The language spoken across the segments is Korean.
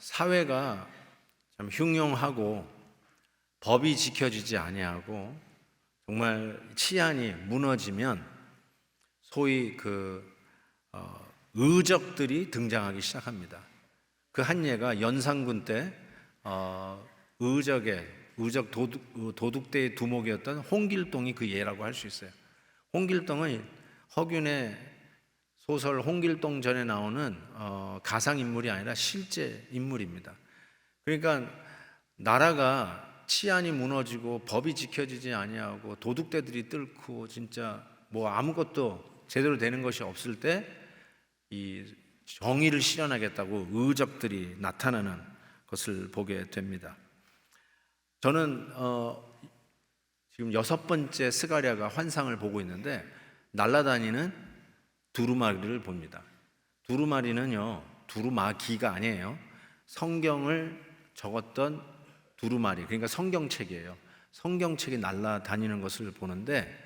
사회가 참 흉흉하고 법이 지켜지지 아니하고 정말 치안이 무너지면 소위 의적들이 등장하기 시작합니다. 그 한 예가 연산군 때 의적 도둑대의 두목이었던 홍길동이 그 예라고 할 수 있어요. 홍길동은 허균의 소설 홍길동전에 나오는 가상인물이 아니라 실제 인물입니다. 그러니까 나라가 치안이 무너지고 법이 지켜지지 아니하고 도둑대들이 뚫고 진짜 뭐 아무것도 제대로 되는 것이 없을 때 이 정의를 실현하겠다고 의적들이 나타나는 것을 보게 됩니다. 저는 지금 6번째 스가랴가 환상을 보고 있는데 날아다니는 두루마리를 봅니다. 두루마리는요, 두루마기가 아니에요. 성경을 적었던 두루마리, 그러니까 성경책이에요. 성경책이 날아다니는 것을 보는데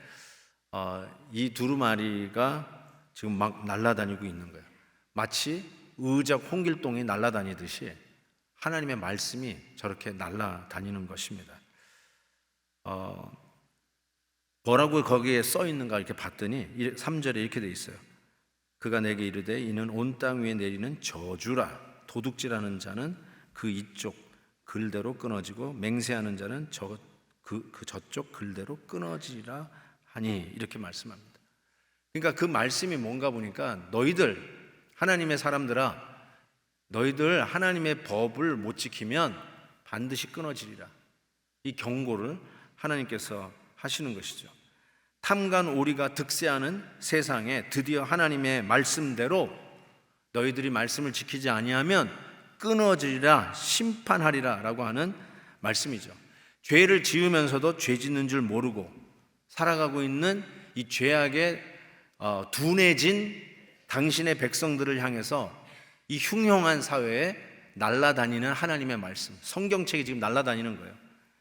이 두루마리가 지금 막 날아다니고 있는 거예요. 마치 의적 홍길동이 날아다니듯이 하나님의 말씀이 저렇게 날아다니는 것입니다. 뭐라고 거기에 써 있는가 이렇게 봤더니 3절에 이렇게 돼 있어요. 그가 내게 이르되 이는 온 땅 위에 내리는 저주라. 도둑질하는 자는 그 이쪽 글대로 끊어지고 맹세하는 자는 저쪽 글대로 끊어지라 하니, 이렇게 말씀합니다. 그러니까 그 말씀이 뭔가 보니까 너희들 하나님의 사람들아, 너희들 하나님의 법을 못 지키면 반드시 끊어지리라, 이 경고를 하나님께서 하시는 것이죠. 탐관 오리가 득세하는 세상에 드디어 하나님의 말씀대로 너희들이 말씀을 지키지 아니하면 끊어지리라, 심판하리라 라고 하는 말씀이죠. 죄를 지으면서도 죄 짓는 줄 모르고 살아가고 있는 이 죄악에 둔해진 당신의 백성들을 향해서 이 흉흉한 사회에 날아다니는 하나님의 말씀, 성경책이 지금 날아다니는 거예요.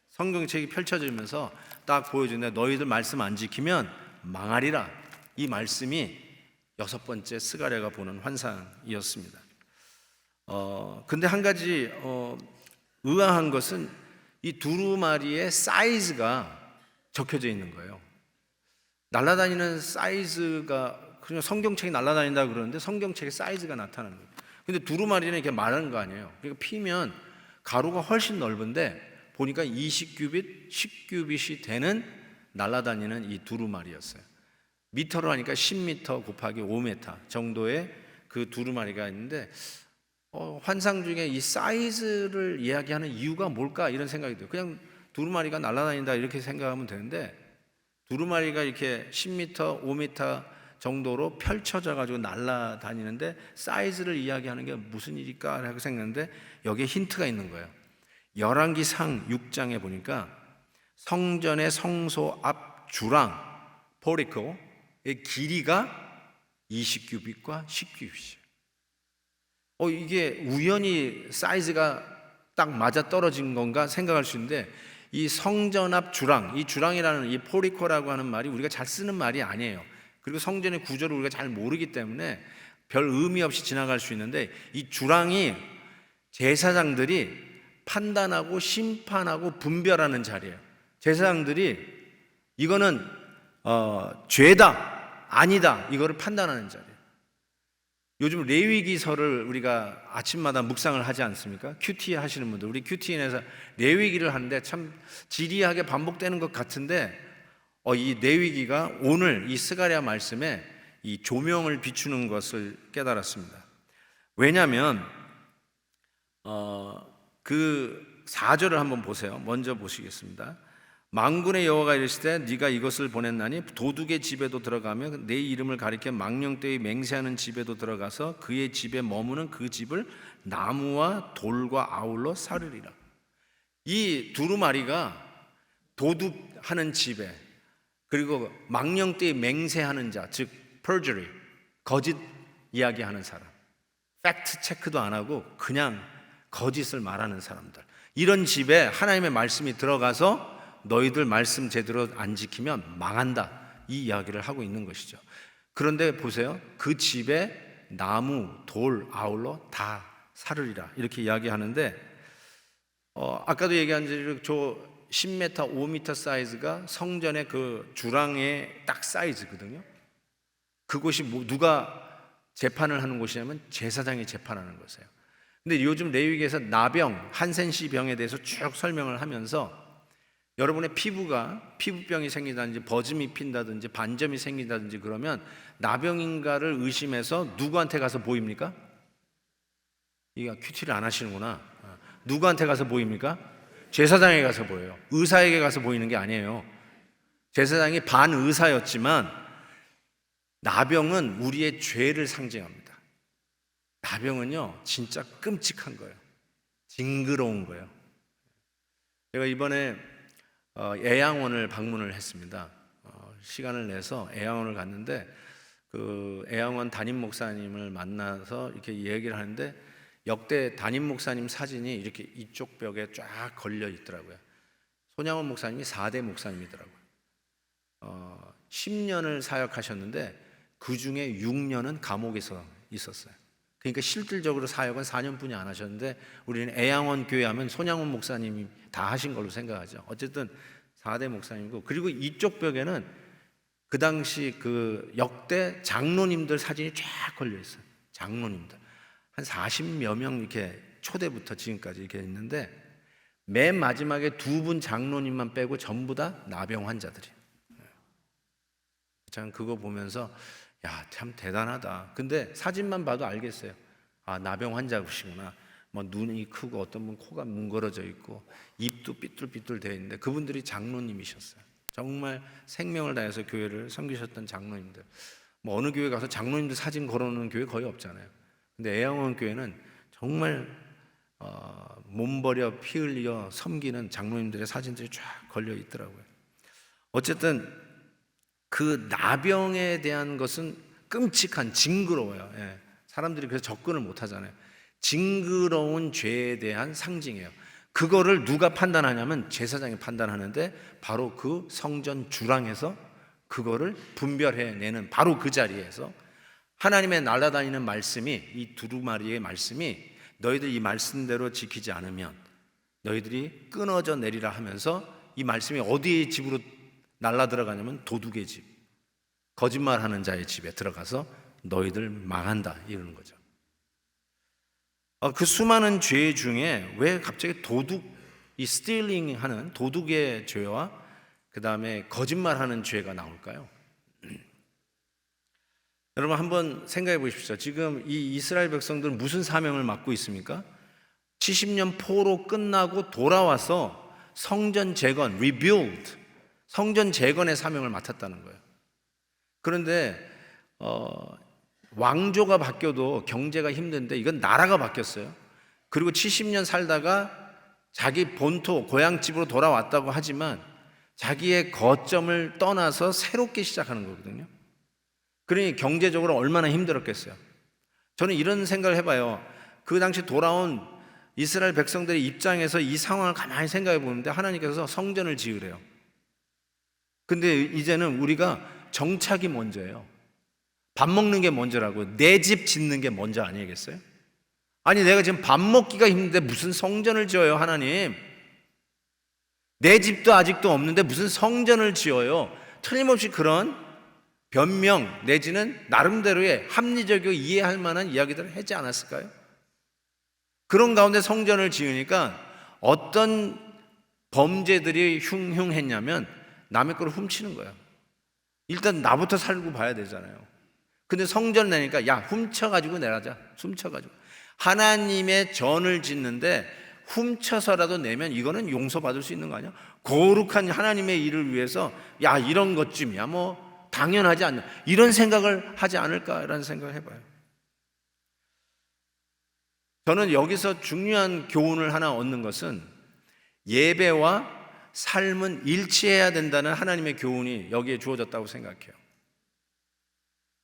성경책이 펼쳐지면서 딱 보여주는데 너희들 말씀 안 지키면 망하리라, 이 말씀이 6번째 스가랴가 보는 환상이었습니다. 근데 한 가지 의아한 것은 이 두루마리의 사이즈가 적혀져 있는 거예요. 날아다니는 사이즈가, 그냥 성경책이 날아다닌다 그러는데 성경책의 사이즈가 나타나는 거예요. 근데 두루마리는 이렇게 말하는 거 아니에요. 그러니까 피면 가로가 훨씬 넓은데 보니까 20규빗, 10규빗이 되는 날아다니는 이 두루마리였어요. 미터로 하니까 10m 곱하기 5m 정도의 그 두루마리가 있는데 환상 중에 이 사이즈를 이야기하는 이유가 뭘까, 이런 생각이 들어요. 그냥 두루마리가 날아다닌다 이렇게 생각하면 되는데 두루마리가 이렇게 10m, 5m 정도로 펼쳐져 가지고 날아다니는데 사이즈를 이야기하는 게 무슨 일일까 하고 생각했는데 여기에 힌트가 있는 거예요. 열왕기상 6장에 보니까 성전의 성소 앞 주랑 포리코의 길이가 20규빗과 10규빗이에요. 이게 우연히 사이즈가 딱 맞아 떨어진 건가 생각할 수 있는데, 이 성전 앞 주랑, 이 주랑이라는 이 포리코라고 하는 말이 우리가 잘 쓰는 말이 아니에요. 그리고 성전의 구조를 우리가 잘 모르기 때문에 별 의미 없이 지나갈 수 있는데, 이 주랑이 제사장들이 판단하고 심판하고 분별하는 자리예요. 제사장들이 이거는 죄다 아니다 이거를 판단하는 자리예요. 요즘 레위기서를 우리가 아침마다 묵상을 하지 않습니까? 큐티 하시는 분들, 우리 큐티인에서 레위기를 하는데 참 지리하게 반복되는 것 같은데 이 레위기가 오늘 이 스가랴 말씀에 이 조명을 비추는 것을 깨달았습니다. 왜냐하면 그 4절을 한번 보세요. 먼저 보시겠습니다. 만군의 여호와가 이르시되 네가 이것을 보냈나니 도둑의 집에도 들어가며 내 이름을 가리켜 망령되이 맹세하는 집에도 들어가서 그의 집에 머무는 그 집을 나무와 돌과 아울러 사르리라. 이 두루마리가 도둑하는 집에, 그리고 망령되이 맹세하는 자, 즉 perjury, 거짓 이야기하는 사람, 팩트 체크도 안 하고 그냥 거짓을 말하는 사람들, 이런 집에 하나님의 말씀이 들어가서 너희들 말씀 제대로 안 지키면 망한다, 이 이야기를 하고 있는 것이죠. 그런데 보세요. 그 집에 나무, 돌, 아울러 다 살으리라 이렇게 이야기하는데 아까도 얘기한 대로 저 10m, 5m 사이즈가 성전의 그 주랑의 딱 사이즈거든요. 그곳이 누가 재판을 하는 곳이냐면 제사장이 재판하는 곳이에요. 근데 요즘 레위기에서 나병, 한센시 병에 대해서 쭉 설명을 하면서 여러분의 피부병이 생긴다든지 버짐이 핀다든지 반점이 생긴다든지 그러면 나병인가를 의심해서 누구한테 가서 보입니까? 이거 큐티를 안 하시는구나. 누구한테 가서 보입니까? 제사장에게 가서 보여요. 의사에게 가서 보이는 게 아니에요. 제사장이 반의사였지만 나병은 우리의 죄를 상징합니다. 나병은요 진짜 끔찍한 거예요. 징그러운 거예요. 제가 이번에 애양원을 방문을 했습니다. 시간을 내서 애양원을 갔는데 그 애양원 담임 목사님을 만나서 이렇게 얘기를 하는데 역대 담임 목사님 사진이 이렇게 이쪽 벽에 쫙 걸려 있더라고요. 손양원 목사님이 4대 목사님이더라고요. 10년을 사역하셨는데 그 중에 6년은 감옥에서 있었어요. 그러니까 실질적으로 사역은 4년뿐이 안 하셨는데 우리는 애양원 교회 하면 손양원 목사님이 다 하신 걸로 생각하죠. 어쨌든 4대 목사님이고, 그리고 이쪽 벽에는 그 당시 그 역대 장로님들 사진이 쫙 걸려 있어요. 장로님들 한 40여 명 이렇게 초대부터 지금까지 이렇게 있는데 맨 마지막에 2분 장로님만 빼고 전부 다 나병 환자들이에요. 참 그거 보면서 야, 참 대단하다. 근데 사진만 봐도 알겠어요. 아, 나병 환자시구나. 뭐 눈이 크고 어떤 분 코가 뭉그러져 있고 입도 삐뚤삐뚤 되어 있는데 그분들이 장로님이셨어요. 정말 생명을 다해서 교회를 섬기셨던 장로님들. 뭐 어느 교회 가서 장로님들 사진 걸어놓는 교회 거의 없잖아요. 근데 애양원 교회는 정말 몸버려 피 흘려 섬기는 장로님들의 사진들이 쫙 걸려 있더라고요. 어쨌든 그 나병에 대한 것은 끔찍한, 징그러워요. 예. 사람들이 그래서 접근을 못 하잖아요. 징그러운 죄에 대한 상징이에요. 그거를 누가 판단하냐면 제사장이 판단하는데 바로 그 성전 주랑에서 그거를 분별해내는 바로 그 자리에서 하나님의 날아다니는 말씀이, 이 두루마리의 말씀이 너희들 이 말씀대로 지키지 않으면 너희들이 끊어져 내리라 하면서 이 말씀이 어디의 집으로 날라 들어가냐면 도둑의 집, 거짓말하는 자의 집에 들어가서 너희들 망한다 이러는 거죠. 그 수많은 죄 중에 왜 갑자기 이 스틸링 하는 도둑의 죄와 그 다음에 거짓말하는 죄가 나올까요? 여러분 한번 생각해 보십시오. 지금 이 이스라엘 백성들은 무슨 사명을 맡고 있습니까? 70년 포로 끝나고 돌아와서 성전 재건, rebuild, 성전 재건의 사명을 맡았다는 거예요. 그런데 왕조가 바뀌어도 경제가 힘든데 이건 나라가 바뀌었어요. 그리고 70년 살다가 자기 본토 고향집으로 돌아왔다고 하지만 자기의 거점을 떠나서 새롭게 시작하는 거거든요. 그러니 경제적으로 얼마나 힘들었겠어요. 저는 이런 생각을 해봐요. 그 당시 돌아온 이스라엘 백성들의 입장에서 이 상황을 가만히 생각해 보는데 하나님께서 성전을 지으래요. 근데 이제는 우리가 정착이 먼저예요. 밥 먹는 게 먼저라고. 내 집 짓는 게 먼저 아니겠어요? 아니 내가 지금 밥 먹기가 힘든데 무슨 성전을 지어요 하나님? 내 집도 아직도 없는데 무슨 성전을 지어요? 틀림없이 그런 변명 내지는 나름대로의 합리적이고 이해할 만한 이야기들을 하지 않았을까요? 그런 가운데 성전을 지으니까 어떤 범죄들이 흉흉했냐면 남의 걸 훔치는 거예요. 일단 나부터 살고 봐야 되잖아요. 근데 성전 내니까 야 훔쳐가지고 내라자. 훔쳐가지고 하나님의 전을 짓는데 훔쳐서라도 내면 이거는 용서받을 수 있는 거 아니야? 거룩한 하나님의 일을 위해서 야 이런 것쯤이야 뭐 당연하지 않나 이런 생각을 하지 않을까라는 생각을 해봐요. 저는 여기서 중요한 교훈을 하나 얻는 것은 예배와 삶은 일치해야 된다는 하나님의 교훈이 여기에 주어졌다고 생각해요.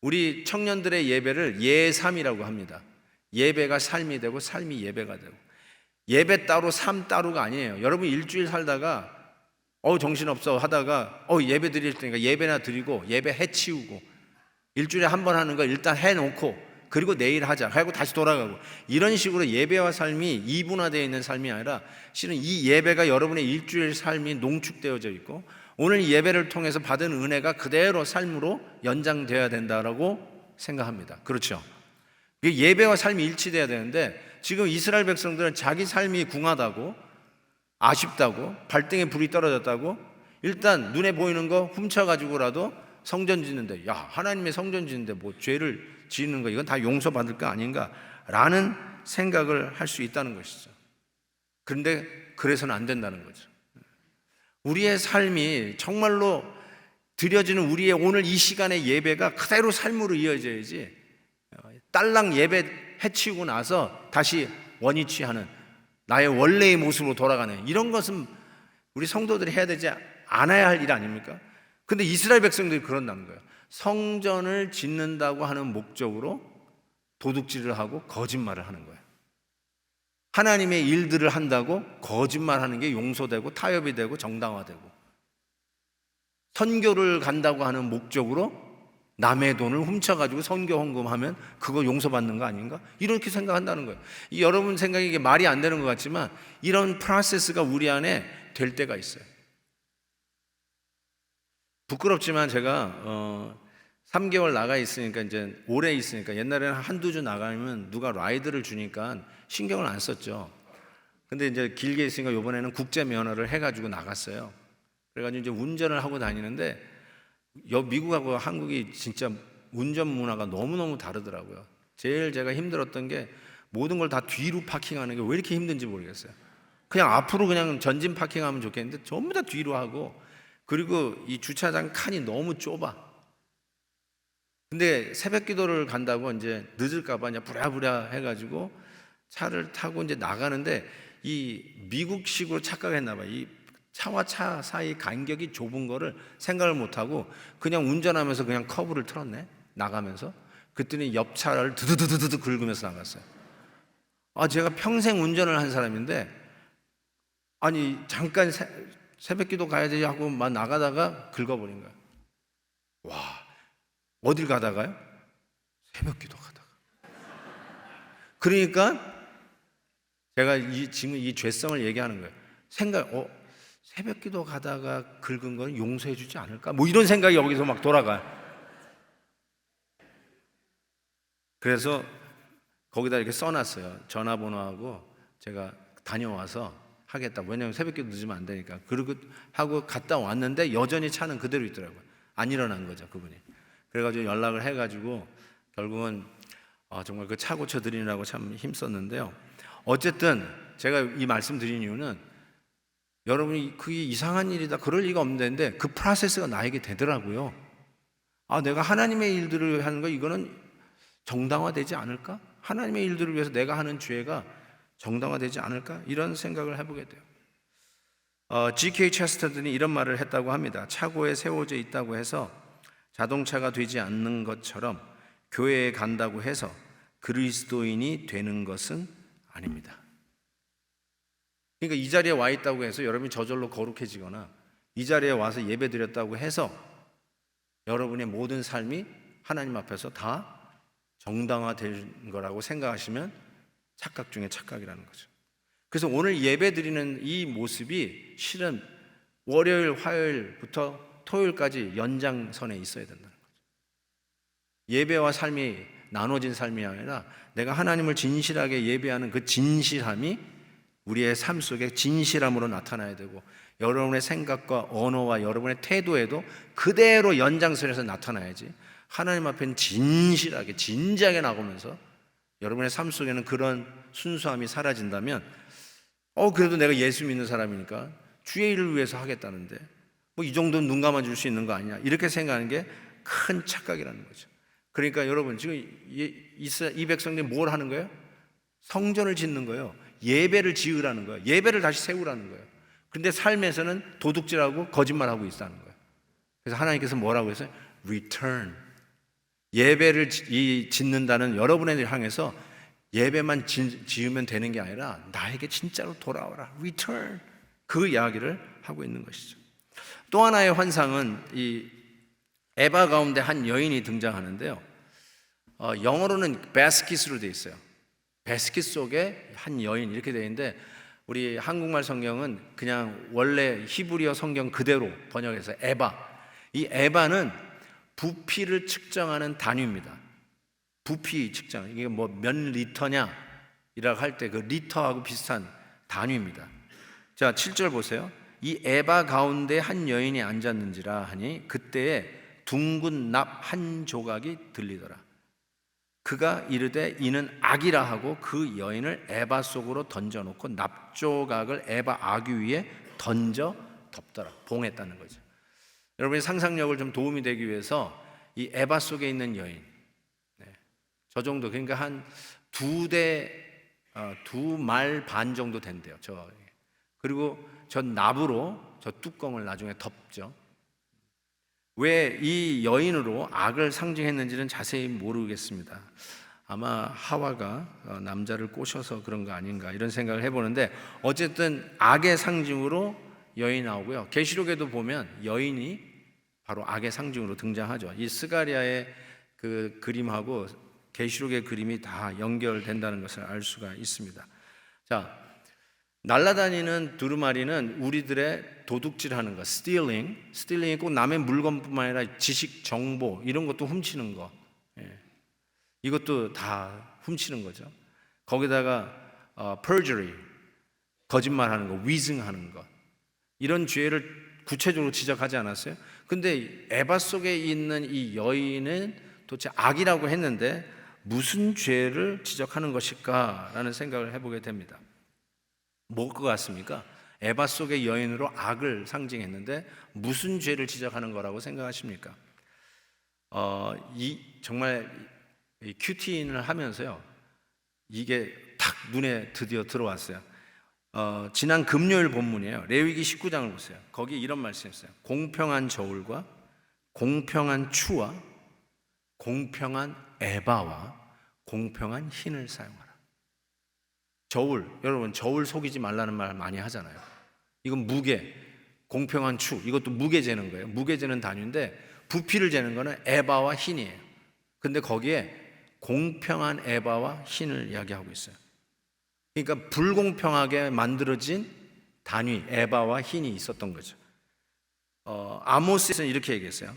우리 청년들의 예배를 예삼이라고 합니다. 예배가 삶이 되고 삶이 예배가 되고 예배 따로 삶 따로가 아니에요. 여러분 일주일 살다가 정신없어 하다가 예배 드릴 테니까 예배나 드리고 예배 해치우고 일주일에 한 번 하는 거 일단 해놓고 그리고 내일 하자 하고 다시 돌아가고, 이런 식으로 예배와 삶이 이분화되어 있는 삶이 아니라 실은 이 예배가 여러분의 일주일 삶이 농축되어져 있고 오늘 예배를 통해서 받은 은혜가 그대로 삶으로 연장되어야 된다라고 생각합니다. 그렇죠? 예배와 삶이 일치돼야 되는데 지금 이스라엘 백성들은 자기 삶이 궁하다고, 아쉽다고, 발등에 불이 떨어졌다고 일단 눈에 보이는 거 훔쳐가지고라도 성전 짓는데, 야, 하나님의 성전 짓는데 뭐 죄를 지는 거 이건 다 용서받을 거 아닌가 라는 생각을 할 수 있다는 것이죠. 그런데 그래서는 안 된다는 거죠. 우리의 삶이 정말로 드려지는 우리의 오늘 이 시간의 예배가 그대로 삶으로 이어져야지, 딸랑 예배 해치우고 나서 다시 원위치하는 나의 원래의 모습으로 돌아가는 이런 것은 우리 성도들이 해야 되지 않아야 할 일 아닙니까? 근데 이스라엘 백성들이 그런다는 거예요. 성전을 짓는다고 하는 목적으로 도둑질을 하고 거짓말을 하는 거예요. 하나님의 일들을 한다고 거짓말하는 게 용서되고 타협이 되고 정당화되고, 선교를 간다고 하는 목적으로 남의 돈을 훔쳐가지고 선교 헌금하면 그거 용서받는 거 아닌가? 이렇게 생각한다는 거예요. 여러분 생각이 이게 말이 안 되는 것 같지만 이런 프로세스가 우리 안에 될 때가 있어요. 부끄럽지만 제가 3개월 나가 있으니까, 이제 오래 있으니까, 옛날에는 한두 주 나가면 누가 라이드를 주니까 신경을 안 썼죠. 근데 이제 길게 있으니까 이번에는 국제 면허를 해가지고 나갔어요. 그래가지고 이제 운전을 하고 다니는데 미국하고 한국이 진짜 운전 문화가 너무너무 다르더라고요. 제일 제가 힘들었던 게 모든 걸 다 뒤로 파킹하는 게 왜 이렇게 힘든지 모르겠어요. 그냥 앞으로 그냥 전진 파킹하면 좋겠는데 전부 다 뒤로 하고, 그리고 이 주차장 칸이 너무 좁아. 근데 새벽 기도를 간다고 이제 늦을까봐 그냥 부랴부랴 해가지고 차를 타고 이제 나가는데 이 미국식으로 착각했나봐. 이 차와 차 사이 간격이 좁은 거를 생각을 못하고 그냥 운전하면서 그냥 커브를 틀었네, 나가면서. 그랬더니 옆 차를 드드드드드 긁으면서 나갔어요. 제가 평생 운전을 한 사람인데, 아니 잠깐 새벽 기도 가야 되지 하고 막 나가다가 긁어버린 거예요. 와, 어딜 가다가요? 새벽 기도 가다가. 그러니까 제가 지금 이 죄성을 얘기하는 거예요. 새벽 기도 가다가 긁은 건 용서해 주지 않을까? 뭐 이런 생각이 여기서 막 돌아가요. 그래서 거기다 이렇게 써놨어요. 전화번호하고 제가 다녀와서 하겠다. 왜냐하면 새벽 기도 늦으면 안 되니까. 그리고 하고 갔다 왔는데 여전히 차는 그대로 있더라고요. 안 일어난 거죠, 그분이. 그래가지고 연락을 해가지고 결국은 정말 그 차 고쳐드리느라고 참 힘썼는데요. 어쨌든 제가 이 말씀 드린 이유는 여러분이 그게 이상한 일이다, 그럴 리가 없는데 그 프로세스가 나에게 되더라고요. 내가 하나님의 일들을 하는 거, 이거는 정당화되지 않을까? 하나님의 일들을 위해서 내가 하는 죄가 정당화되지 않을까? 이런 생각을 해보게 돼요. G.K. 체스터든이 이런 말을 했다고 합니다. 차고에 세워져 있다고 해서 자동차가 되지 않는 것처럼 교회에 간다고 해서 그리스도인이 되는 것은 아닙니다. 그러니까 이 자리에 와 있다고 해서 여러분이 저절로 거룩해지거나, 이 자리에 와서 예배 드렸다고 해서 여러분의 모든 삶이 하나님 앞에서 다 정당화된 거라고 생각하시면 착각 중에 착각이라는 거죠. 그래서 오늘 예배 드리는 이 모습이 실은 월요일, 화요일부터 토요일까지 연장선에 있어야 된다는 거죠. 예배와 삶이 나눠진 삶이 아니라 내가 하나님을 진실하게 예배하는 그 진실함이 우리의 삶 속에 진실함으로 나타나야 되고, 여러분의 생각과 언어와 여러분의 태도에도 그대로 연장선에서 나타나야지, 하나님 앞에는 진실하게 진지하게 나오면서 여러분의 삶 속에는 그런 순수함이 사라진다면, 그래도 내가 예수 믿는 사람이니까 주의 일을 위해서 하겠다는데 뭐 이 정도는 눈 감아줄 수 있는 거 아니냐, 이렇게 생각하는 게 큰 착각이라는 거죠. 그러니까 여러분 지금 이 백성들이 뭘 하는 거예요? 성전을 짓는 거예요. 예배를 지으라는 거예요. 예배를 다시 세우라는 거예요. 그런데 삶에서는 도둑질하고 거짓말하고 있다는 거예요. 그래서 하나님께서 뭐라고 했어요? Return. 예배를 짓는다는 여러분을 향해서 예배만 지으면 되는 게 아니라 나에게 진짜로 돌아와라. Return. 그 이야기를 하고 있는 것이죠. 또 하나의 환상은 이 에바 가운데 한 여인이 등장하는데요. 영어로는 basket으로 되어 있어요. 바스켓 속에 한 여인 이렇게 되어 있는데 우리 한국말 성경은 그냥 원래 히브리어 성경 그대로 번역해서 에바. 이 에바는 부피를 측정하는 단위입니다. 부피 측정. 이게 뭐 몇 리터냐 이라고 할 때 그 리터하고 비슷한 단위입니다. 자, 7절 보세요. 이 에바 가운데 한 여인이 앉았는지라 하니 그때에 둥근 납 한 조각이 들리더라. 그가 이르되 이는 악이라 하고 그 여인을 에바 속으로 던져놓고 납조각을 에바 아귀 위에 던져 덮더라. 봉했다는 거죠. 여러분의 상상력을 좀 도움이 되기 위해서 이 에바 속에 있는 여인, 저 정도, 그러니까 한 두 말 반 정도 된대요. 그리고 저 납으로 저 뚜껑을 나중에 덮죠. 왜 이 여인으로 악을 상징했는지는 자세히 모르겠습니다. 아마 하와가 남자를 꼬셔서 그런 거 아닌가 이런 생각을 해보는데, 어쨌든 악의 상징으로 여인이 나오고요. 계시록에도 보면 여인이 바로 악의 상징으로 등장하죠. 이 스가랴의 그 그림하고 계시록의 그림이 다 연결된다는 것을 알 수가 있습니다. 자, 날아다니는 두루마리는 우리들의 도둑질하는 것, 스틸링이 꼭 남의 물건뿐만 아니라 지식, 정보 이런 것도 훔치는 거, 이것도 다 훔치는 거죠. 거기다가 perjury, 거짓말하는 거, 위증하는 것, 이런 죄를 구체적으로 지적하지 않았어요? 근데 에바 속에 있는 이 여인은 도대체 악이라고 했는데 무슨 죄를 지적하는 것일까라는 생각을 해보게 됩니다. 뭘 것 같습니까? 에바 속의 여인으로 악을 상징했는데 무슨 죄를 지적하는 거라고 생각하십니까? 정말 큐티인을 하면서요, 이게 탁 눈에 드디어 들어왔어요. 지난 금요일 본문이에요. 레위기 19장을 보세요. 거기 이런 말씀이었어요. 공평한 저울과 공평한 추와 공평한 에바와 공평한 흰을 사용하라. 저울, 여러분 저울 속이지 말라는 말 많이 하잖아요. 이건 무게, 공평한 추, 이것도 무게 재는 거예요. 무게 재는 단위인데 부피를 재는 거는 에바와 흰이에요. 근데 거기에 공평한 에바와 흰을 이야기하고 있어요. 그러니까 불공평하게 만들어진 단위 에바와 흰이 있었던 거죠. 아모스에서는 이렇게 얘기했어요.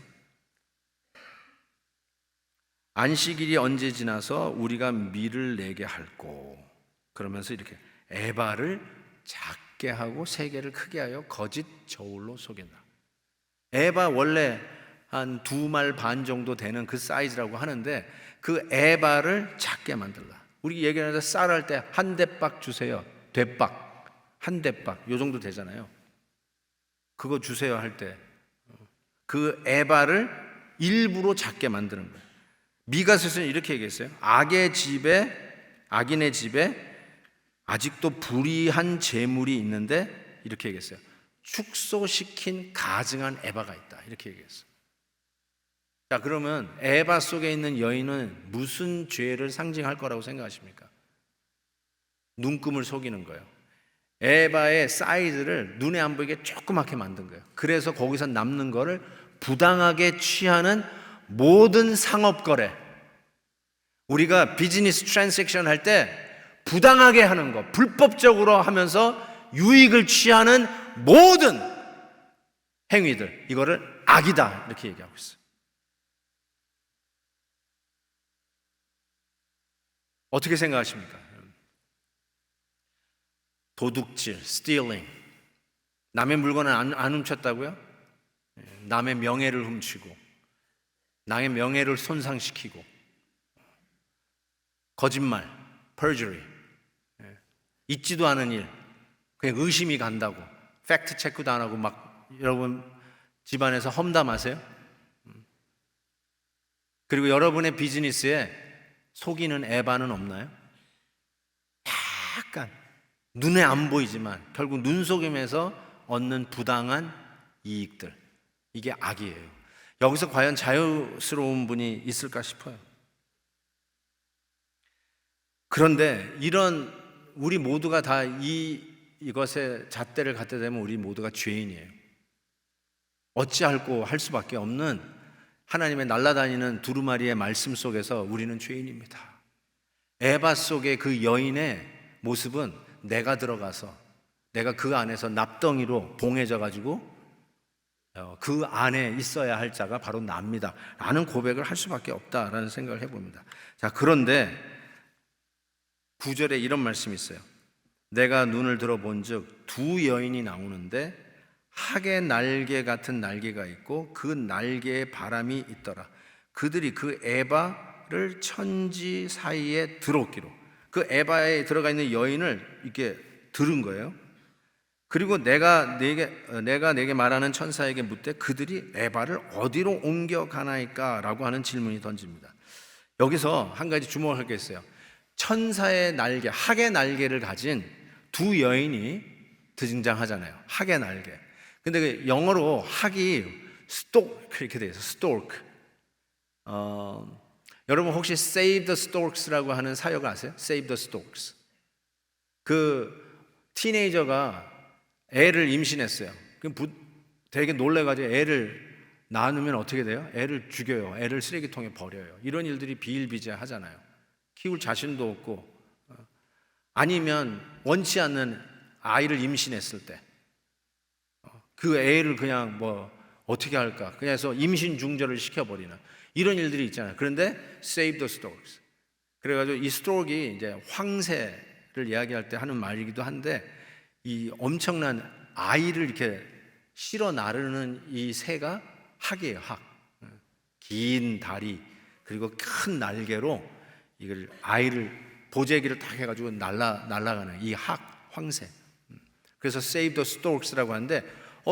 안식일이 언제 지나서 우리가 밀을 내게 할꼬. 그러면서 이렇게 에바를 작게 하고 세계를 크게 하여 거짓 저울로 속인다. 에바 원래 한 2말 반 정도 되는 그 사이즈라고 하는데 그 에바를 작게 만들라. 우리 얘기하는데 쌀할 때 한 대박 주세요. 대박, 한 대박 요 정도 되잖아요. 그거 주세요 할 때 그 에바를 일부러 작게 만드는 거예요. 미가서에서는 이렇게 얘기했어요. 악인의 집에 아직도 불의한 재물이 있는데 이렇게 얘기했어요. 축소시킨 가증한 에바가 있다. 이렇게 얘기했어요. 자, 그러면 에바 속에 있는 여인은 무슨 죄를 상징할 거라고 생각하십니까? 눈금을 속이는 거예요. 에바의 사이즈를 눈에 안 보이게 조그맣게 만든 거예요. 그래서 거기서 남는 거를 부당하게 취하는 모든 상업거래, 우리가 비즈니스 트랜잭션 할 때 부당하게 하는 거, 불법적으로 하면서 유익을 취하는 모든 행위들, 이거를 악이다 이렇게 얘기하고 있어요. 어떻게 생각하십니까? 도둑질, stealing, 남의 물건을 안 훔쳤다고요? 남의 명예를 훔치고 남의 명예를 손상시키고 거짓말, perjury, 있지도 않은 일, 그냥 의심이 간다고 팩트 체크도 안 하고 막 여러분 집안에서 험담하세요? 그리고 여러분의 비즈니스에 속이는 에바는 없나요? 약간 눈에 안 보이지만 결국 눈속임에서 얻는 부당한 이익들, 이게 악이에요. 여기서 과연 자유스러운 분이 있을까 싶어요. 그런데 이런 우리 모두가 다 이것에 잣대를 갖다 대면 우리 모두가 죄인이에요. 어찌할꼬 할 수밖에 없는 하나님의 날아다니는 두루마리의 말씀 속에서 우리는 죄인입니다. 에바 속의 그 여인의 모습은 내가 들어가서 내가 그 안에서 납덩이로 봉해져 가지고 그 안에 있어야 할 자가 바로 납니다 라는 고백을 할 수밖에 없다라는 생각을 해봅니다. 자, 그런데 9절에 이런 말씀이 있어요. 내가 눈을 들어본 즉 두 여인이 나오는데 학의 날개 같은 날개가 있고 그 날개에 바람이 있더라. 그들이 그 에바를 천지 사이에 들어오기로, 그 에바에 들어가 있는 여인을 이렇게 들은 거예요. 그리고 내가 내게 말하는 천사에게 묻되 그들이 에바를 어디로 옮겨가나이까? 라고 하는 질문이 던집니다. 여기서 한 가지 주목할 게 있어요. 천사의 날개, 학의 날개를 가진 두 여인이 등장하잖아요. 학의 날개. 근데 영어로 학이 스토크 이렇게 되어 있어요. 스토크. 여러분 혹시 Save the Storks라고 하는 사역을 아세요? Save the Storks. 그 티네이저가 애를 임신했어요. 그럼 되게 놀래가지고 애를 낳으면 어떻게 돼요? 애를 죽여요. 애를 쓰레기통에 버려요. 이런 일들이 비일비재하잖아요. 키울 자신도 없고, 아니면 원치 않는 아이를 임신했을 때 그 애를 그냥 뭐 어떻게 할까? 그냥 해서 임신 중절을 시켜버리는 이런 일들이 있잖아요. 그런데 Save the Storks. 그래가지고 이 스토크이 이제 황새를 이야기할 때 하는 말이기도 한데, 이 엄청난 아이를 이렇게 실어 나르는 이 새가 학이에요. 학. 긴 다리 그리고 큰 날개로 이걸 아이를 보재기를 딱 해가지고 날아가는 이 황새. 그래서 Save the Storks라고 하는데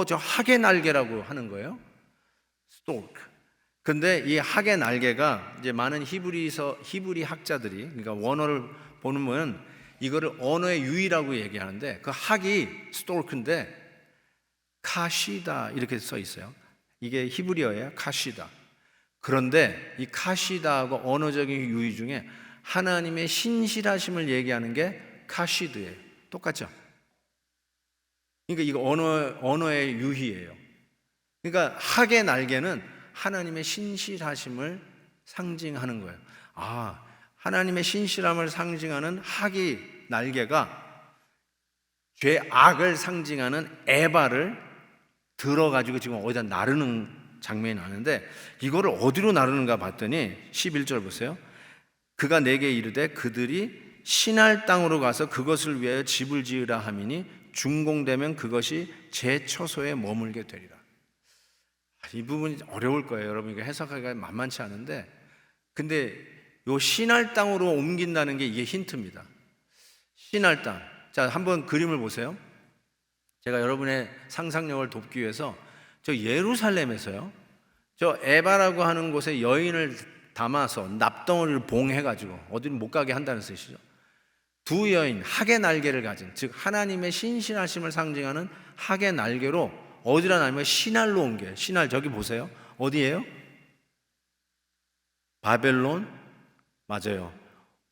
저 학의 날개라고 하는 거예요. Stork. 근데 이 학의 날개가 이제 많은 히브리 학자들이, 그러니까 원어를 보면 이거를 언어의 유의라고 얘기하는데, 그 학이 스토크인데 카시다 이렇게 써 있어요. 이게 히브리어예요. 카시다. 그런데 이 카시다하고 언어적인 유의 중에 하나님의 신실하심을 얘기하는 게 카시드예요. 똑같죠? 그러니까 이거 언어의 유희예요. 그러니까 학의 날개는 하나님의 신실하심을 상징하는 거예요. 하나님의 신실함을 상징하는 학의 날개가 죄악을 상징하는 에바를 들어가지고 지금 어디다 나르는 장면이 나는데, 이거를 어디로 나르는가 봤더니 11절 보세요. 그가 내게 이르되 그들이 신할 땅으로 가서 그것을 위하여 집을 지으라 하미니 준공되면 그것이 제 처소에 머물게 되리라. 이 부분이 어려울 거예요. 여러분, 이거 해석하기가 만만치 않은데, 근데 요 신할 땅으로 옮긴다는 게 이게 힌트입니다. 신할 땅. 자, 한번 그림을 보세요. 제가 여러분의 상상력을 돕기 위해서 저 예루살렘에서요, 저 에바라고 하는 곳에 여인을 담아서 납덩어리를 봉해가지고 어디를 못 가게 한다는 뜻이죠. 두 여인, 학의 날개를 가진, 즉 하나님의 신실하심을 상징하는 학의 날개로 어디라 나면 신할로 옮겨요. 신할, 저기 보세요. 어디예요? 바벨론? 맞아요.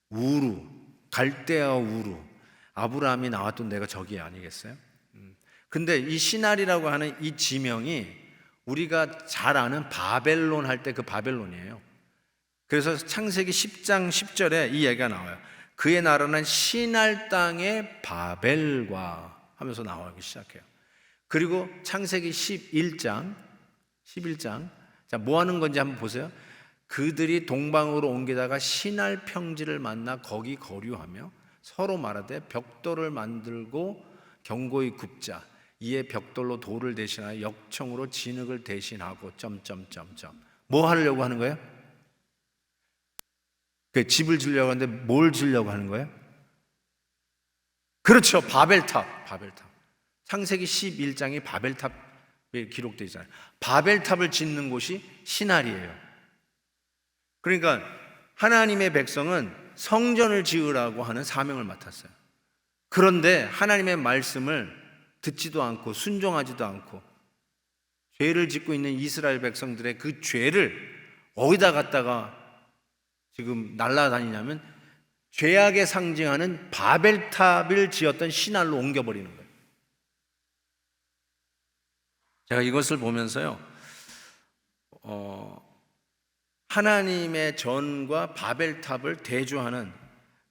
우루, 갈대아 우루. 아브라함이 나왔던 데가 저기 아니겠어요? 근데 이 신할이라고 하는 이 지명이 우리가 잘 아는 바벨론 할 때 그 바벨론이에요. 그래서 창세기 10장 10절에 이 얘기가 나와요. 그의 나라는 신할 땅의 바벨과 하면서 나오기 시작해요. 그리고 창세기 11장 자, 뭐 하는 건지 한번 보세요. 그들이 동방으로 옮기다가 신할 평지를 만나 거기 거류하며 서로 말하되 벽돌을 만들고 견고히 굽자. 이에 벽돌로 돌을 대신하여 역청으로 진흙을 대신하고 뭐 하려고 하는 거예요? 그 집을 지으려고 하는데 뭘 지으려고 하는 거예요? 그렇죠. 바벨탑. 창세기 11장이 바벨탑에 기록되어 있잖아요. 바벨탑을 짓는 곳이 신할이에요. 그러니까 하나님의 백성은 성전을 지으라고 하는 사명을 맡았어요. 그런데 하나님의 말씀을 듣지도 않고 순종하지도 않고 죄를 짓고 있는 이스라엘 백성들의 그 죄를 어디다 갖다가 지금 날아다니냐면 죄악에 상징하는 바벨탑을 지었던 신할로 옮겨버리는 거예요. 제가 이것을 보면서요, 하나님의 전과 바벨탑을 대조하는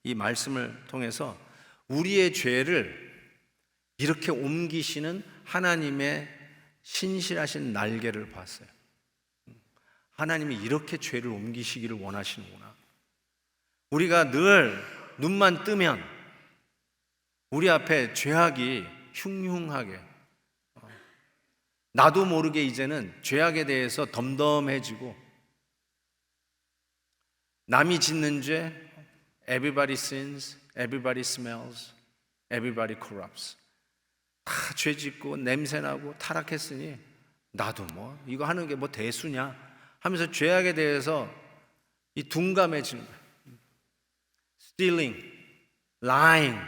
이 말씀을 통해서 우리의 죄를 이렇게 옮기시는 하나님의 신실하신 날개를 봤어요. 하나님이 이렇게 죄를 옮기시기를 원하시는구나. 우리가 늘 눈만 뜨면 우리 앞에 죄악이 흉흉하게, 나도 모르게 이제는 죄악에 대해서 덤덤해지고, 남이 짓는 죄, everybody sins, everybody smells, everybody corrupts. 다 죄 짓고 냄새나고 타락했으니 나도 뭐 이거 하는 게 뭐 대수냐 하면서 죄악에 대해서 이 둔감해지는 거예요. Stealing, lying,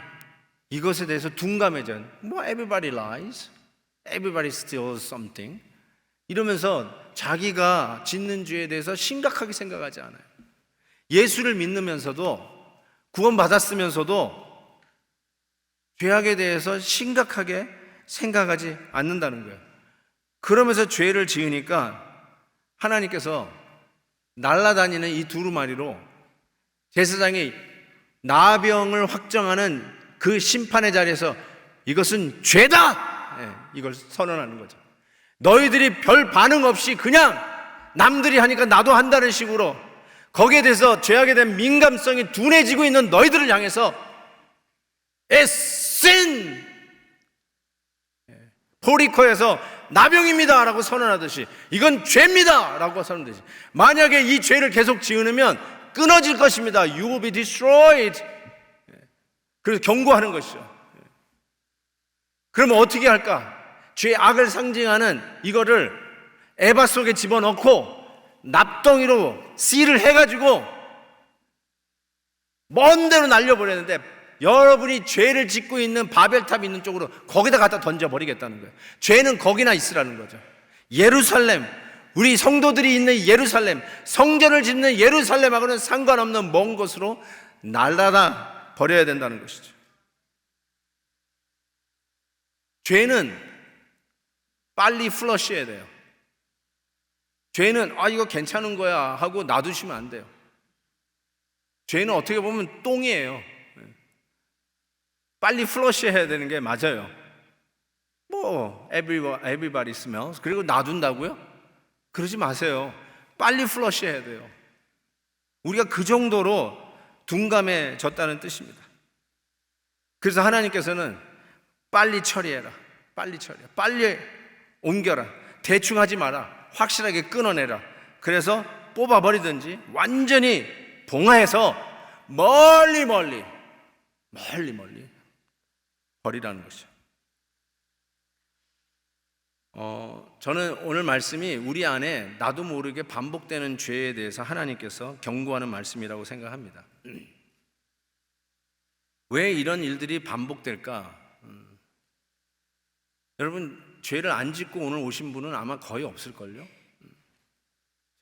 이것에 대해서 둔감해져요. 뭐 everybody lies, everybody steals something 이러면서 자기가 짓는 죄에 대해서 심각하게 생각하지 않아요. 예수를 믿으면서도, 구원받았으면서도 죄악에 대해서 심각하게 생각하지 않는다는 거예요. 그러면서 죄를 지으니까 하나님께서 날아다니는 이 두루마리로 제사장이 나병을 확정하는 그 심판의 자리에서 이것은 죄다! 이걸 선언하는 거죠. 너희들이 별 반응 없이 그냥 남들이 하니까 나도 한다는 식으로 거기에 대해서 죄악에 대한 민감성이 둔해지고 있는 너희들을 향해서 It's sin! 포리코에서 나병입니다 라고 선언하듯이 이건 죄입니다 라고 선언되지. 만약에 이 죄를 계속 지으면 끊어질 것입니다. You will be destroyed. 그래서 경고하는 것이죠. 그러면 어떻게 할까? 죄악을 상징하는 이거를 에바 속에 집어넣고 납덩이로 씨를 해가지고 먼 데로 날려버렸는데, 여러분이 죄를 짓고 있는 바벨탑 있는 쪽으로 거기다 갖다 던져버리겠다는 거예요. 죄는 거기나 있으라는 거죠. 예루살렘, 우리 성도들이 있는 예루살렘, 성전을 짓는 예루살렘하고는 상관없는 먼 곳으로 날아다 버려야 된다는 것이죠. 죄는 빨리 플러시해야 돼요. 죄는 이거 괜찮은 거야 하고 놔두시면 안 돼요. 죄는 어떻게 보면 똥이에요. 빨리 플러시해야 되는 게 맞아요. 뭐 everybody smells, 그리고 놔둔다고요? 그러지 마세요. 빨리 플러시해야 돼요. 우리가 그 정도로 둔감해졌다는 뜻입니다. 그래서 하나님께서는 빨리 처리해라, 빨리 처리해, 빨리 옮겨라, 대충 하지 마라, 확실하게 끊어내라. 그래서 뽑아버리든지 완전히 봉하해서 멀리 버리라는 것이죠. 저는 오늘 말씀이 우리 안에 나도 모르게 반복되는 죄에 대해서 하나님께서 경고하는 말씀이라고 생각합니다. 왜 이런 일들이 반복될까? 여러분, 죄를 안 짓고 오늘 오신 분은 아마 거의 없을걸요?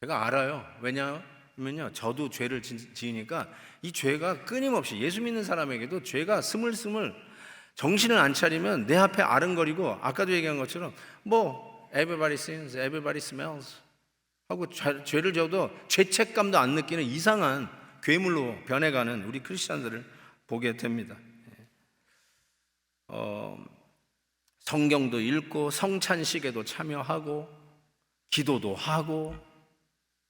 제가 알아요. 왜냐하면요, 저도 죄를 지으니까 이 죄가 끊임없이, 예수 믿는 사람에게도 죄가 스물스물 정신을 안 차리면 내 앞에 아른거리고, 아까도 얘기한 것처럼 뭐 everybody sins, everybody smells 하고 죄를 져도 죄책감도 안 느끼는 이상한 괴물로 변해가는 우리 크리스찬들을 보게 됩니다. 성경도 읽고 성찬식에도 참여하고 기도도 하고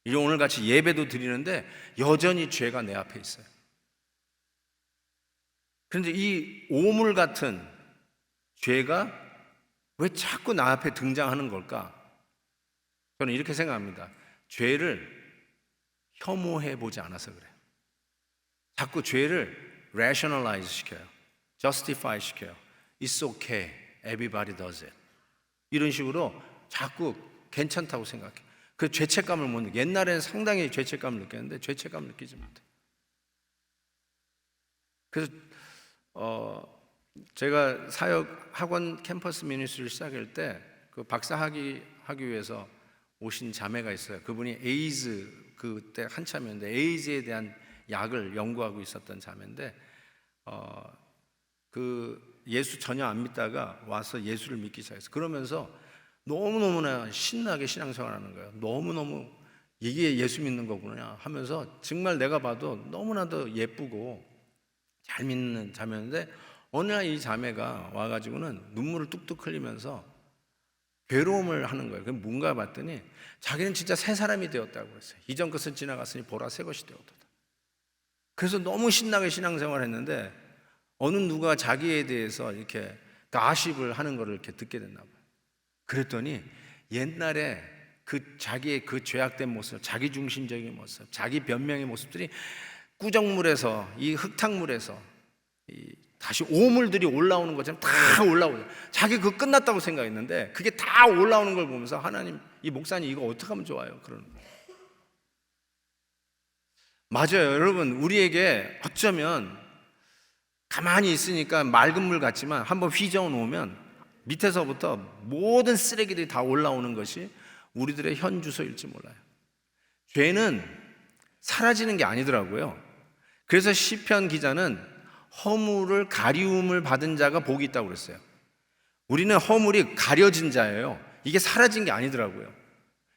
오늘같이 예배도 드리는데 여전히 죄가 내 앞에 있어요. 그런데 이 오물 같은 죄가 왜 자꾸 나 앞에 등장하는 걸까? 저는 이렇게 생각합니다. 죄를 혐오해 보지 않아서 그래요. 자꾸 죄를 rationalize 시켜요. justify 시켜요. It's okay, everybody does it. 이런 식으로 자꾸 괜찮다고 생각해. 그 죄책감을 못 느껴. 옛날에는 상당히 죄책감을 느꼈는데 죄책감을 느끼지 못해. 그래서 제가 사역 학원 캠퍼스 미니스트리를 시작할 때 그 박사 하기 위해서 오신 자매가 있어요. 그분이 에이즈, 그때 한참이었는데 에이즈에 대한 약을 연구하고 있었던 자매인데 그 예수 전혀 안 믿다가 와서 예수를 믿기 시작했어요. 그러면서 너무너무나 신나게 신앙생활하는 거예요. 너무너무 이게 예수 믿는 거구나 하면서 정말 내가 봐도 너무나도 예쁘고 잘 믿는 자매였는데 어느 날 이 자매가 와가지고는 눈물을 뚝뚝 흘리면서 괴로움을 하는 거예요. 그럼 뭔가 봤더니 자기는 진짜 새 사람이 되었다고 그랬어요. 이전 것은 지나갔으니 보라 새 것이 되었다. 그래서 너무 신나게 신앙생활을 했는데 어느 누가 자기에 대해서 이렇게 가십을 하는 거를 이렇게 듣게 됐나 봐요. 그랬더니 옛날에 그 자기의 그 죄악된 모습, 자기 중심적인 모습, 자기 변명의 모습들이 꾸정물에서 이 흙탕물에서 다시 오물들이 올라오는 것처럼 다 올라오죠. 자기 그거 끝났다고 생각했는데 그게 다 올라오는 걸 보면서 하나님, 이 목사님 이거 어떻게 하면 좋아요? 그러는 거예요. 맞아요. 여러분, 우리에게 어쩌면 가만히 있으니까 맑은 물 같지만 한번 휘저어 놓으면 밑에서부터 모든 쓰레기들이 다 올라오는 것이 우리들의 현 주소일지 몰라요. 죄는 사라지는 게 아니더라고요. 그래서 시편 기자는 허물을 가리움을 받은 자가 복이 있다고 그랬어요. 우리는 허물이 가려진 자예요. 이게 사라진 게 아니더라고요.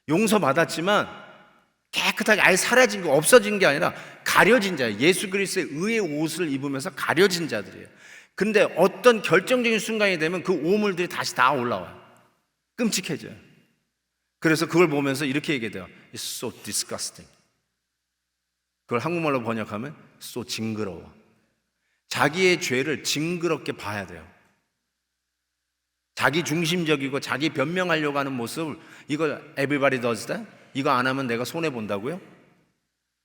용서받았지만 깨끗하게 아예 사라진 거, 없어진 게 아니라 가려진 자예요. 예수 그리스도의 의의 옷을 입으면서 가려진 자들이에요. 근데 어떤 결정적인 순간이 되면 그 오물들이 다시 다 올라와요. 끔찍해져요. 그래서 그걸 보면서 이렇게 얘기해요. It's so disgusting. 그걸 한국말로 번역하면 so 징그러워. 자기의 죄를 징그럽게 봐야 돼요. 자기 중심적이고 자기 변명하려고 하는 모습을, 이거 everybody does that? 이거 안 하면 내가 손해본다고요?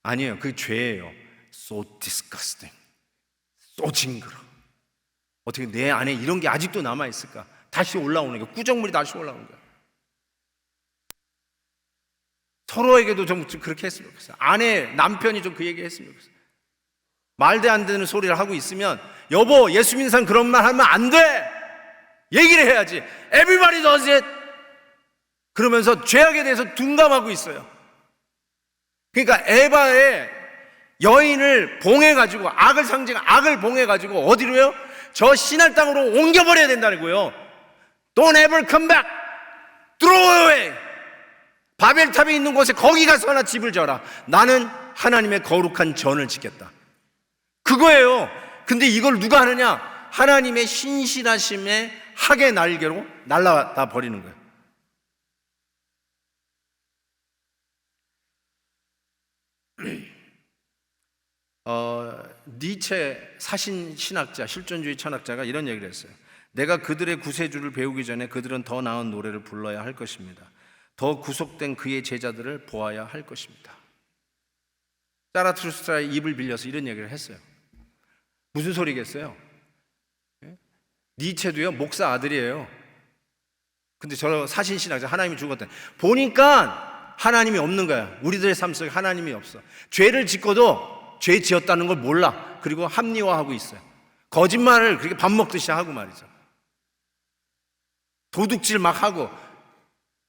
아니에요. 그게 죄예요. So disgusting. so 징그러. 어떻게 내 안에 이런 게 아직도 남아있을까? 다시 올라오는 게, 꾸정물이 다시 올라오는 거야. 서로에게도 좀 그렇게 했으면 좋겠어요. 아내, 남편이 좀 그 얘기 했으면 좋겠어요. 말도 안 되는 소리를 하고 있으면, 여보, 예수 믿는 사람 그런 말 하면 안 돼! 얘기를 해야지. Everybody does it! 그러면서 죄악에 대해서 둔감하고 있어요. 그러니까 에바의 여인을 봉해가지고, 악을 악을 봉해가지고 어디로요? 저 신할 땅으로 옮겨버려야 된다는 거예요. Don't ever come back! Throw away! 바벨탑이 있는 곳에 거기 가서 하나 집을 져라. 나는 하나님의 거룩한 전을 지켰다. 그거예요. 근데 이걸 누가 하느냐? 하나님의 신실하심의 학의 날개로 날아다 버리는 거예요. 니체 사신 신학자, 실존주의 철학자가 이런 얘기를 했어요. 내가 그들의 구세주를 배우기 전에 그들은 더 나은 노래를 불러야 할 것입니다. 더 구속된 그의 제자들을 보아야 할 것입니다. 자라투스트라의 입을 빌려서 이런 얘기를 했어요. 무슨 소리겠어요? 니체도요, 목사 아들이에요. 근데 저 사신신학자, 하나님이 죽었다. 보니까 하나님이 없는 거야. 우리들의 삶 속에 하나님이 없어. 죄를 짓고도 죄 지었다는 걸 몰라. 그리고 합리화하고 있어요. 거짓말을 그렇게 밥 먹듯이 하고 말이죠. 도둑질 막 하고.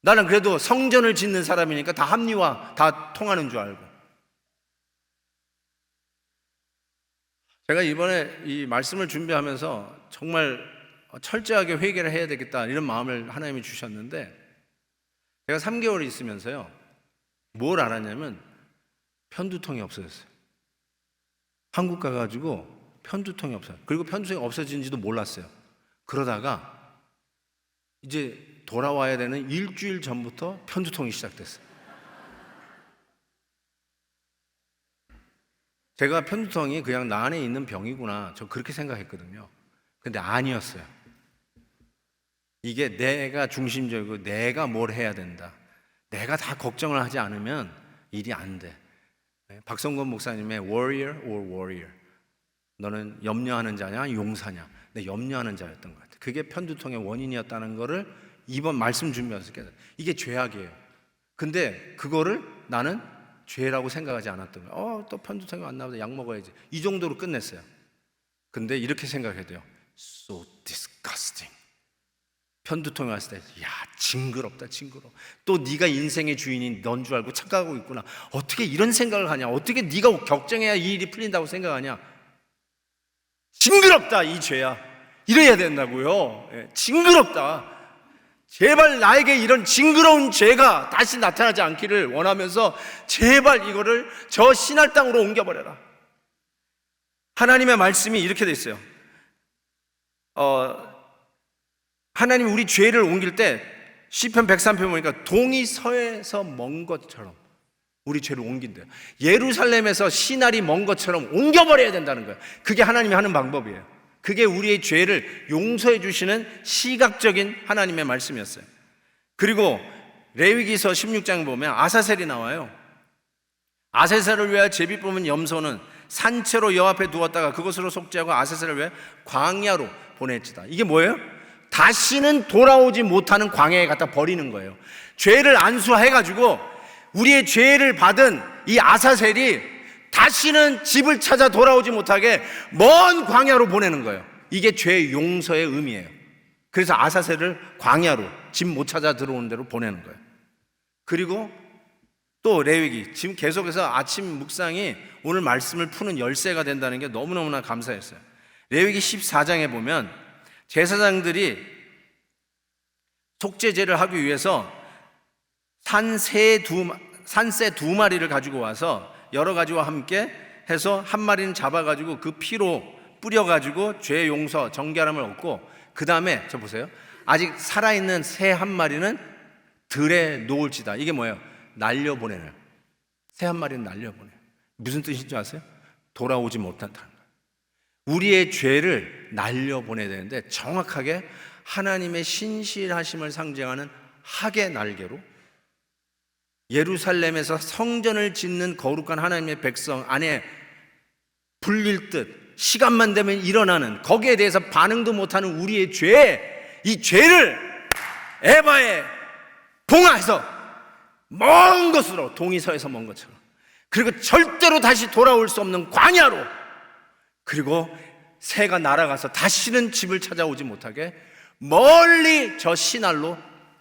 나는 그래도 성전을 짓는 사람이니까 다 합리화, 다 통하는 줄 알고. 제가 이번에 이 말씀을 준비하면서 정말 철저하게 회개를 해야 되겠다, 이런 마음을 하나님이 주셨는데, 제가 3개월 있으면서요, 뭘 알았냐면 편두통이 없어졌어요. 한국 가가지고 편두통이 없어요. 그리고 편두통이 없어진지도 몰랐어요. 그러다가 이제 돌아와야 되는 일주일 전부터 편두통이 시작됐어요. 제가 편두통이 그냥 나 안에 있는 병이구나, 저 그렇게 생각했거든요. 근데 아니었어요. 이게 내가 중심적이고 내가 뭘 해야 된다, 내가 다 걱정을 하지 않으면 일이 안 돼. 박성건 목사님의 warrior or warrior, 너는 염려하는 자냐 용사냐, 내 염려하는 자였던 것 같아요. 그게 편두통의 원인이었다는 거를 이번 말씀 준비하면서 깨달았어요. 이게 죄악이에요. 근데 그거를 나는 죄라고 생각하지 않았던 거예요. 또 편두통이 왔나 보다, 약 먹어야지, 이 정도로 끝냈어요. 근데 이렇게 생각해야 돼요. So disgusting. 편두통이 왔을 때, 야, 징그럽다, 징그러워. 또 네가 인생의 주인인 넌 줄 알고 착각하고 있구나. 어떻게 이런 생각을 하냐? 어떻게 네가 걱정해야 이 일이 풀린다고 생각하냐? 징그럽다, 이 죄야. 이래야 된다고요. 징그럽다. 제발 나에게 이런 징그러운 죄가 다시 나타나지 않기를 원하면서 제발 이거를 저 신할 땅으로 옮겨버려라. 하나님의 말씀이 이렇게 돼 있어요. 하나님이 우리 죄를 옮길 때 시편 103편 보니까 동이 서에서 먼 것처럼 우리 죄를 옮긴대요. 예루살렘에서 신할이 먼 것처럼 옮겨버려야 된다는 거예요. 그게 하나님이 하는 방법이에요. 그게 우리의 죄를 용서해 주시는 시각적인 하나님의 말씀이었어요. 그리고 레위기서 16장 보면 아사셀이 나와요. 아사셀을 위하여 제비 뽑은 염소는 산채로 여호와 앞에 두었다가 그것으로 속죄하고 아사셀을 위하여 광야로 보냈지다. 이게 뭐예요? 다시는 돌아오지 못하는 광야에 갖다 버리는 거예요. 죄를 안수해가지고 우리의 죄를 받은 이 아사셀이 다시는 집을 찾아 돌아오지 못하게 먼 광야로 보내는 거예요. 이게 죄 용서의 의미예요. 그래서 아사셀을 광야로, 집 못 찾아 들어오는 데로 보내는 거예요. 그리고 또 레위기, 지금 계속해서 아침 묵상이 오늘 말씀을 푸는 열쇠가 된다는 게 너무너무나 감사했어요. 레위기 14장에 보면 제사장들이 속죄제를 하기 위해서 산새 두 마리를 가지고 와서 여러 가지와 함께 해서 한 마리는 잡아가지고 그 피로 뿌려가지고 죄 용서, 정결함을 얻고, 그 다음에 저 보세요. 아직 살아있는 새 한 마리는 들에 놓을지다. 이게 뭐예요? 날려보내는. 새 한 마리는 날려보내요. 무슨 뜻인 줄 아세요? 돌아오지 못한다는 거예요. 우리의 죄를 날려보내야 되는데 정확하게 하나님의 신실하심을 상징하는 학의 날개로 예루살렘에서 성전을 짓는 거룩한 하나님의 백성 안에 불릴 듯 시간만 되면 일어나는, 거기에 대해서 반응도 못하는 우리의 죄, 이 죄를 에바의 봉화해서 먼 곳으로, 동이 서에서 먼 것처럼, 그리고 절대로 다시 돌아올 수 없는 광야로, 그리고 새가 날아가서 다시는 집을 찾아오지 못하게 멀리 저 신할로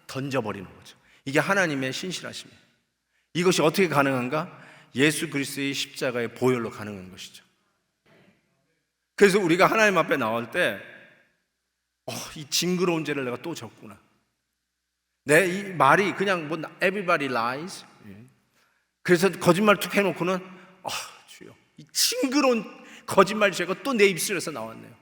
던져버리는 거죠. 이게 하나님의 신실하심이에요. 이것이 어떻게 가능한가? 예수 그리스도의 십자가의 보혈로 가능한 것이죠. 그래서 우리가 하나님 앞에 나올 때 이 징그러운 죄를 내가 또 졌구나. 내 이 말이 그냥 뭐 everybody lies. 그래서 거짓말 툭 해놓고는 주여, 이 징그러운 거짓말 죄가 또 내 입술에서 나왔네요.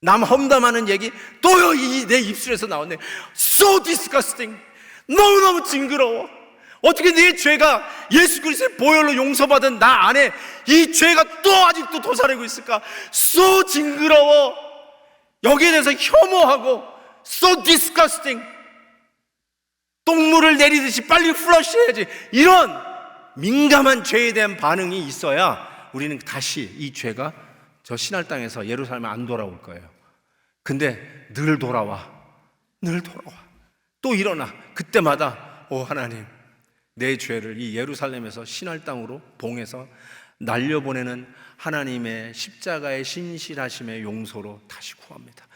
남 험담하는 얘기 또요 내 입술에서 나왔네요. So disgusting. 너무너무 징그러워. 어떻게 내 죄가 예수 그리스도의 보혈로 용서받은 나 안에 이 죄가 또 아직도 도사리고 있을까? So 징그러워. 여기에 대해서 혐오하고 so disgusting. 똥물을 내리듯이 빨리 플러시해야지. 이런 민감한 죄에 대한 반응이 있어야 우리는 다시 이 죄가 저 신할 땅에서 예루살렘에 안 돌아올 거예요. 근데 늘 돌아와. 또 일어나. 그때마다 하나님, 내 죄를 이 예루살렘에서 신할 땅으로 봉해서 날려보내는 하나님의 십자가의 신실하심의 용서로 다시 구합니다.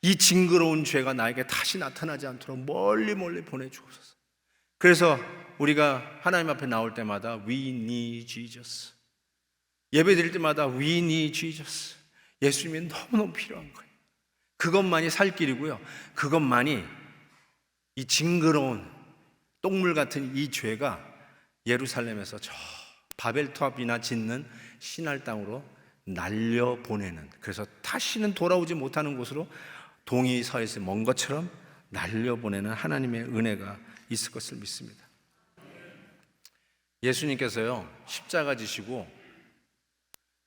이 징그러운 죄가 나에게 다시 나타나지 않도록 멀리 보내주옵소서. 그래서 우리가 하나님 앞에 나올 때마다 We need Jesus. 예배 드릴 때마다 We need Jesus. 예수님이 너무너무 필요한 거예요. 그것만이 살 길이고요. 그것만이 이 징그러운 똥물 같은 이 죄가 예루살렘에서 저 바벨탑이나 짓는 신할 땅으로 날려보내는, 그래서 다시는 돌아오지 못하는 곳으로 동이 서에서 먼 것처럼 날려보내는 하나님의 은혜가 있을 것을 믿습니다. 예수님께서요, 십자가 지시고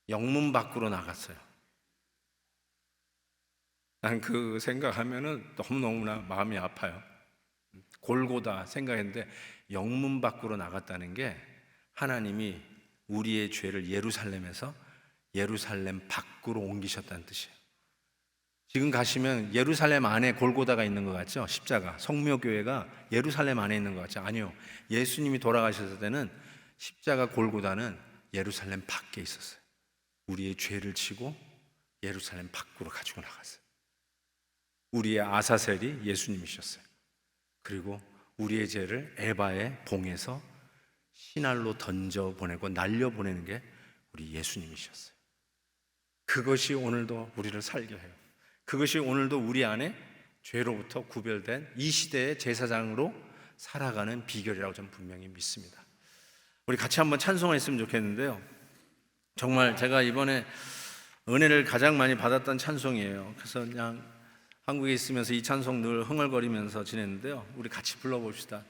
영문 밖으로 나갔어요. 난 그 생각하면은 너무너무나 마음이 아파요. 골고다 생각했는데 영문 밖으로 나갔다는 게 하나님이 우리의 죄를 예루살렘에서 예루살렘 밖으로 옮기셨다는 뜻이에요. 지금 가시면 예루살렘 안에 골고다가 있는 것 같죠? 십자가, 성묘교회가 예루살렘 안에 있는 것 같죠? 아니요. 예수님이 돌아가셨을 때는 십자가 골고다는 예루살렘 밖에 있었어요. 우리의 죄를 지고 예루살렘 밖으로 가지고 나갔어요. 우리의 아사셀이 예수님이셨어요. 그리고 우리의 죄를 에바의 봉에서 신할로 던져보내고 날려보내는 게 우리 예수님이셨어요. 그것이 오늘도 우리를 살게 해요. 그것이 오늘도 우리 안에 죄로부터 구별된 이 시대의 제사장으로 살아가는 비결이라고 저는 분명히 믿습니다. 우리 같이 한번 찬송을 했으면 좋겠는데요, 정말 제가 이번에 은혜를 가장 많이 받았던 찬송이에요. 그래서 그냥 한국에 있으면서 이 찬송 늘 흥얼거리면서 지냈는데요, 우리 같이 불러봅시다.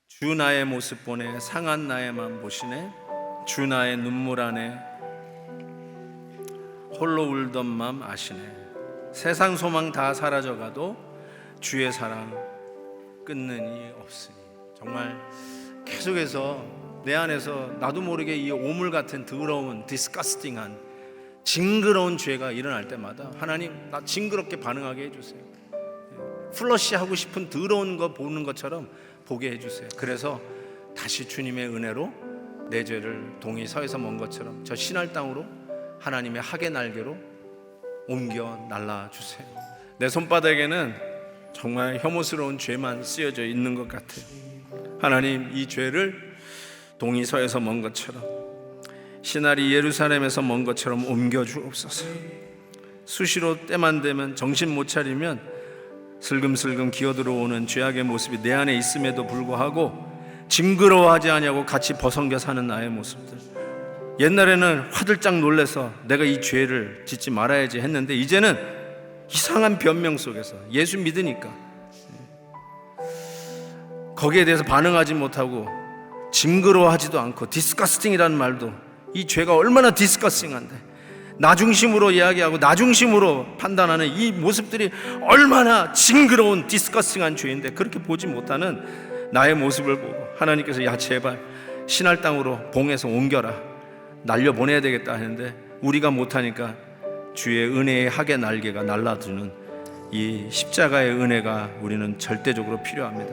주 나의 모습 보네, 상한 나의 맘 보시네, 주 나의 눈물 안에 홀로 울던 맘 아시네. 세상 소망 다 사라져가도 주의 사랑 끊는 이 없으니. 정말 계속해서 내 안에서 나도 모르게 이 오물 같은 더러운 디스커스팅한 징그러운 죄가 일어날 때마다 하나님, 나 징그럽게 반응하게 해주세요. 플러시하고 싶은 더러운 거 보는 것처럼 보게 해주세요. 그래서 다시 주님의 은혜로 내 죄를 동이 서에서 먼 것처럼 저 신할 땅으로 하나님의 학의 날개로 옮겨 날라주세요. 내 손바닥에는 정말 혐오스러운 죄만 쓰여져 있는 것 같아요. 하나님, 이 죄를 동이 서에서 먼 것처럼, 신할이 예루살렘에서 먼 것처럼 옮겨 주옵소서. 수시로 때만 되면 정신 못 차리면 슬금슬금 기어들어오는 죄악의 모습이 내 안에 있음에도 불구하고 징그러워하지 아니하고 같이 버성겨 사는 나의 모습들. 옛날에는 화들짝 놀래서 내가 이 죄를 짓지 말아야지 했는데 이제는 이상한 변명 속에서 예수 믿으니까 거기에 대해서 반응하지 못하고 징그러워하지도 않고, 디스커스팅이라는 말도, 이 죄가 얼마나 디스커스팅한데 나 중심으로 이야기하고 나 중심으로 판단하는 이 모습들이 얼마나 징그러운 디스커스팅한 죄인데, 그렇게 보지 못하는 나의 모습을 보고 하나님께서 야, 제발 신할 땅으로 봉해서 옮겨라, 날려보내야 되겠다 하는데 우리가 못하니까 주의 은혜의 학의 날개가 날라드는 이 십자가의 은혜가 우리는 절대적으로 필요합니다.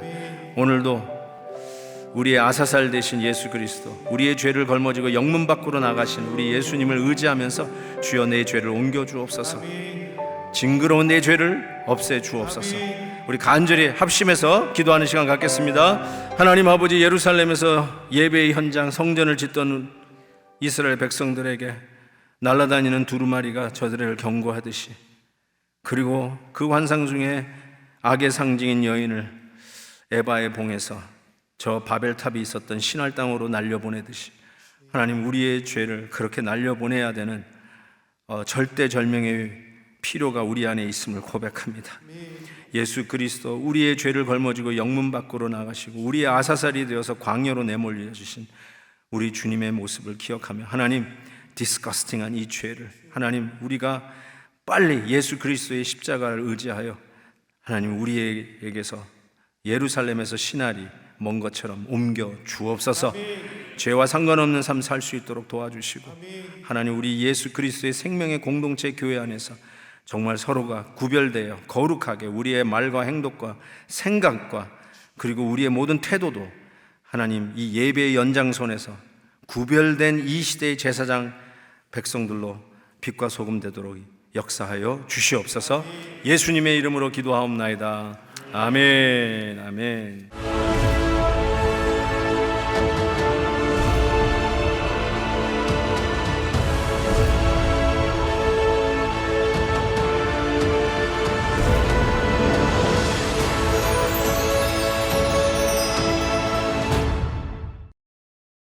오늘도 우리의 아사살 되신 예수 그리스도, 우리의 죄를 걸머지고 영문 밖으로 나가신 우리 예수님을 의지하면서 주여 내 죄를 옮겨 주옵소서, 징그러운 내 죄를 없애 주옵소서. 우리 간절히 합심해서 기도하는 시간 갖겠습니다. 하나님 아버지, 예루살렘에서 예배의 현장 성전을 짓던 이스라엘 백성들에게 날아다니는 두루마리가 저들을 경고하듯이, 그리고 그 환상 중에 악의 상징인 여인을 에바의 봉에서 저 바벨탑이 있었던 신할 땅으로 날려보내듯이 하나님, 우리의 죄를 그렇게 날려보내야 되는 절대절명의 필요가 우리 안에 있음을 고백합니다. 예수 그리스도, 우리의 죄를 걸머지고 영문 밖으로 나가시고 우리의 아사살이 되어서 광야로 내몰려 주신 우리 주님의 모습을 기억하며 하나님, 디스커스팅한 이 죄를 하나님, 우리가 빨리 예수 그리스도의 십자가를 의지하여 하나님, 우리에게서 예루살렘에서 신할이 먼 것처럼 옮겨 주옵소서. 죄와 상관없는 삶 살 수 있도록 도와주시고 하나님, 우리 예수 그리스도의 생명의 공동체 교회 안에서 정말 서로가 구별되어 거룩하게 우리의 말과 행동과 생각과 그리고 우리의 모든 태도도 하나님, 이 예배의 연장선에서 구별된 이 시대의 제사장 백성들로 빛과 소금 되도록 역사하여 주시옵소서. 예수님의 이름으로 기도하옵나이다. 아멘. 아멘.